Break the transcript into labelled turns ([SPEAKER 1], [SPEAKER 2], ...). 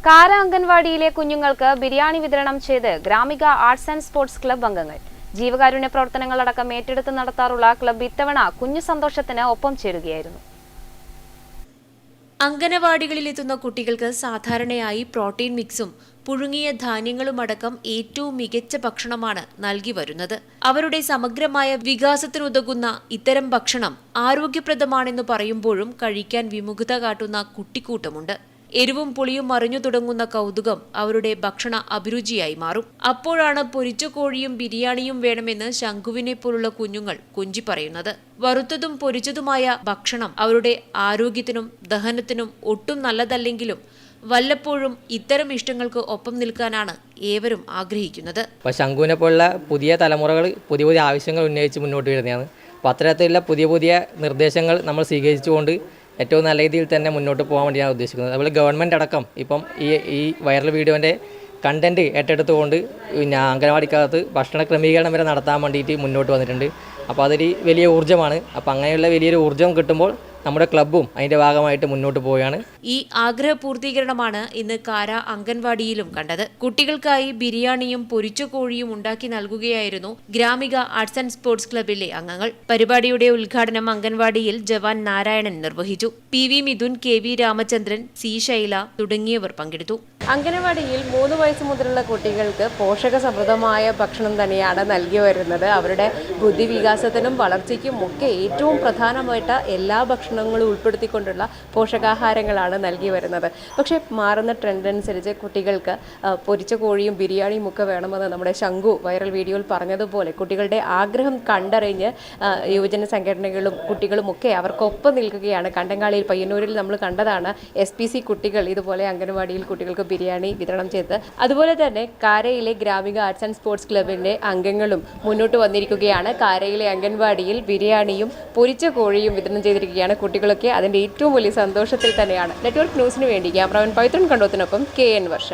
[SPEAKER 1] കാര അംഗൻവാടിയിലെ കുഞ്ഞുങ്ങൾക്ക് ബിരിയാണി വിതരണം ചെയ്ത് Gramika arts and sports club അംഗങ്ങൾ. ജീവകാരുണ്യ പ്രവർത്തനങ്ങളടക്കം ഏറ്റെടുത്ത് നടത്താറുള്ള ക്ലബ്ബ് ഇത്തവണ കുഞ്ഞു സന്തോഷത്തിന് ഒപ്പം ചേരുകയായിരുന്നു.
[SPEAKER 2] അംഗനവാടികളിലെത്തുന്ന കുട്ടികൾക്ക് സാധാരണയായി പ്രോട്ടീൻ മിക്സും പുഴുങ്ങിയ ധാന്യങ്ങളുമടക്കം ഏറ്റവും മികച്ച ഭക്ഷണമാണ് നൽകി വരുന്നത്. അവരുടെ സമഗ്രമായ വികാസത്തിനുതകുന്ന ഇത്തരം ഭക്ഷണം ആരോഗ്യപ്രദമാണെന്ന് പറയുമ്പോഴും കഴിക്കാൻ വിമുഖത കാട്ടുന്ന കുട്ടിക്കൂട്ടമുണ്ട്. എരിവും പുളിയും മറിഞ്ഞു തുടങ്ങുന്ന കൗതുകം അവരുടെ ഭക്ഷണ അഭിരുചിയായി മാറും. അപ്പോഴാണ് പൊരിച്ച കോഴിയും ബിരിയാണിയും വേണമെന്ന് ശംഖുവിനെ പോലുള്ള കുഞ്ഞുങ്ങൾ കൊഞ്ചി പറയുന്നത്. വറുത്തതും പൊരിച്ചതുമായ ഭക്ഷണം അവരുടെ ആരോഗ്യത്തിനും ദഹനത്തിനും ഒട്ടും നല്ലതല്ലെങ്കിലും വല്ലപ്പോഴും ഇത്തരം ഇഷ്ടങ്ങൾക്ക് ഒപ്പം നിൽക്കാനാണ് ഏവരും ആഗ്രഹിക്കുന്നത്.
[SPEAKER 3] ശംഖുവിനെ പോലുള്ള പുതിയ തലമുറകൾ പുതിയ ആവശ്യങ്ങൾ ഉന്നയിച്ച് മുന്നോട്ട് വരുന്നതാണ്. അപ്പോൾ അത്തരത്തിലുള്ള പുതിയ നിർദ്ദേശങ്ങൾ നമ്മൾ സ്വീകരിച്ചുകൊണ്ട് ഏറ്റവും നല്ല രീതിയിൽ തന്നെ മുന്നോട്ട് പോകാൻ വേണ്ടിയാണ് ഉദ്ദേശിക്കുന്നത്. അതുപോലെ ഗവൺമെൻറ് അടക്കം ഇപ്പം ഈ വൈറൽ വീഡിയോൻ്റെ കണ്ടൻറ്റ് ഏറ്റെടുത്തുകൊണ്ട് അംഗനവാടിക്കകത്ത് ഭക്ഷണ ക്രമീകരണം വരെ നടത്താൻ വേണ്ടിയിട്ട് മുന്നോട്ട് വന്നിട്ടുണ്ട്. അപ്പോൾ അതൊരു വലിയ ഊർജ്ജമാണ്. അപ്പോൾ അങ്ങനെയുള്ള വലിയൊരു ഊർജ്ജം കിട്ടുമ്പോൾ നമ്മുടെ ക്ലബ്ബും അതിൻ്റെ ഭാഗമായിട്ട് മുന്നോട്ട് പോവുകയാണ്.
[SPEAKER 2] ഈ ആഗ്രഹ പൂർത്തീകരണമാണ് ഇന്ന് കാര അംഗൻവാടിയിലും കണ്ടത്. കുട്ടികൾക്കായി ബിരിയാണിയും പൊരിച്ച കോഴിയും ഉണ്ടാക്കി നൽകുകയായിരുന്നു ഗ്രാമിക ആർട്സ് ആൻഡ് സ്പോർട്സ് ക്ലബ്ബിലെ അംഗങ്ങൾ. പരിപാടിയുടെ ഉദ്ഘാടനം അംഗൻവാടിയിൽ ജവാൻ നാരായണൻ നിർവഹിച്ചു. PV Mithun, KV Ramachandran, C Shaila തുടങ്ങിയവർ പങ്കെടുത്തു.
[SPEAKER 4] അംഗനവാടിയിൽ 3 വയസ്സ് മുതലുള്ള കുട്ടികൾക്ക് പോഷക സമൃദ്ധമായ ഭക്ഷണം തന്നെയാണ് നൽകി വരുന്നത്. അവരുടെ ബുദ്ധിവികാസത്തിനും വളർച്ചയ്ക്കും ഒക്കെ ഏറ്റവും പ്രധാനമായിട്ട് എല്ലാ ഭക്ഷണങ്ങളും ഉൾപ്പെടുത്തിക്കൊണ്ടുള്ള പോഷകാഹാരങ്ങളാണ് നൽകി വരുന്നത്. പക്ഷേ മാറുന്ന ട്രെൻഡ് അനുസരിച്ച് കുട്ടികൾക്ക് പൊരിച്ച കോഴിയും ബിരിയാണിയും ഒക്കെ വേണമെന്ന് നമ്മുടെ ശംഖു വൈറൽ വീഡിയോയിൽ പറഞ്ഞതുപോലെ കുട്ടികളുടെ ആഗ്രഹം കണ്ടറിഞ്ഞ് യുവജന സംഘടനകളും കുട്ടികളും ഒക്കെ അവർക്കൊപ്പം നിൽക്കുകയാണ്. കണ്ടങ്ങാളിയിൽ പയ്യന്നൂരിൽ നമ്മൾ കണ്ടതാണ് SPC കുട്ടികൾ ഇതുപോലെ അംഗനവാടിയിൽ കുട്ടികൾക്ക് ബിരിയാണി വിതരണം ചെയ്ത്. അതുപോലെ തന്നെ കാരയിലെ ഗ്രാമിക ആർട്സ് ആൻഡ് സ്പോർട്സ് ക്ലബിൻ്റെ അംഗങ്ങളും മുന്നോട്ട് വന്നിരിക്കുകയാണ്. കാരയിലെ അംഗൻവാടിയിൽ ബിരിയാണിയും പൊരിച്ച കോഴിയും വിതരണം ചെയ്തിരിക്കുകയാണ്. കുട്ടികളൊക്കെ അതിൻ്റെ ഏറ്റവും വലിയ സന്തോഷത്തിൽ തന്നെയാണ്. നെറ്റ്വർക്ക് ന്യൂസിന് വേണ്ടി ക്യാമറാമാൻ പൈത്രൻ കണ്ടോത്തിനൊപ്പം KN വർഷ.